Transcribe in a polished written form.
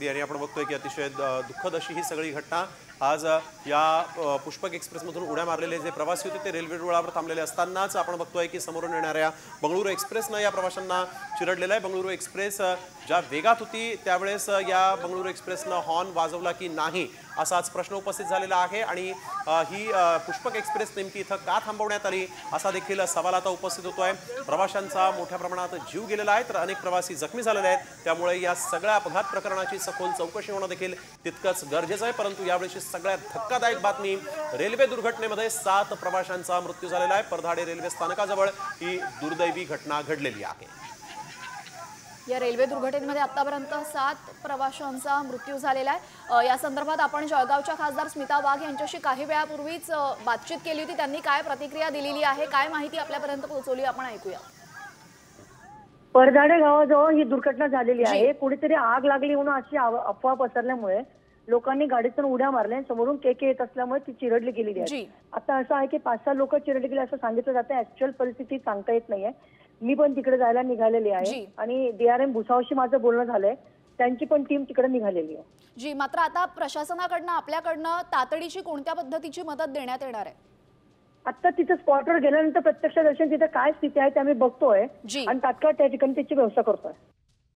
अगदी आणि आपण बघतोय की अतिशय दुःखद अशी ही सगळी घटना आज या पुष्पक एक्सप्रेसमधून उड्या मारलेले जे प्रवासी होते ते रेल्वे रुळावर थांबलेले असतानाच आपण बघतोय की समोरून येणाऱ्या बंगळुरू एक्सप्रेसनं या प्रवाशांना चिरडलेलं आहे। बंगळुरू एक्सप्रेस ज्या वेगात होती त्यावेळेस या बंगळुरू एक्सप्रेसनं हॉर्न वाजवला की नाही असाच प्रश्न उपस्थित झालेला आहे आणि ही पुष्पक एक्सप्रेस नेमकी इथं का थांबवण्यात आली असा देखील सवाल आता उपस्थित होतोय। प्रवाशांचा मोठ्या प्रमाणात जीव गेलेला आहे तर अनेक प्रवासी जखमी झालेले आहेत, त्यामुळे या सगळ्या अपघात प्रकरणाची सखोल चौकशी होणं देखील तितकंच गरजेचं आहे। परंतु यावेळी सगळ्यात धक्कादायक बातमी, रेल्वे दुर्घटनेमध्ये 7 प्रवाशांचा मृत्यू झालेला आहे। परधाडे रेल्वे स्थानकाजवळ ही दुर्दैवी घटना घडलेली आहे। या रेल्वे दुर्घटनेमध्ये आतापर्यंत 7 प्रवाशांचा मृत्यू झालेला आहे। या संदर्भात आपण जळगावच्या खासदार स्मिता वाघ यांच्याशी काही वेळापूर्वीच बातचीत केली होती। त्यांनी काय प्रतिक्रिया दिलेली आहे, काय माहिती आपल्यापर्यंत पोहोचवली आपण ऐकूया। परधाडे गावाजवळ ही दुर्घटना झालेली आहे। कुठेतरी आग लागली म्हणून अशी अफवा पसरल्यामुळे लोकांनी गाडीतून उड्या मारल्या, समोरून केके येत असल्यामुळे ती चिरडली गेलेली आहे। आता असं आहे की 5-6 लोक चिरडली गेली असं सांगितलं जातं। ऍक्च्युअल परिस्थिती सांगता येत नाहीये। मी पण तिकडे जायला निघालेली आहे आणि DRM भुसावशी माझं बोलणं झालंय, त्यांची पण टीम तिकडे निघालेली आहे। जी, मात्र आता प्रशासनाकडनं आपल्याकडनं तातडीची कोणत्या पद्धतीची मदत देण्यात येणार आहे? आता तिथे स्पॉटवर गेल्यानंतर प्रत्यक्ष दर्शन तिथे काय स्थिती आहे ते आम्ही बघतोय आणि तात्काळ त्या ठिकाणी त्याची व्यवस्था करतोय।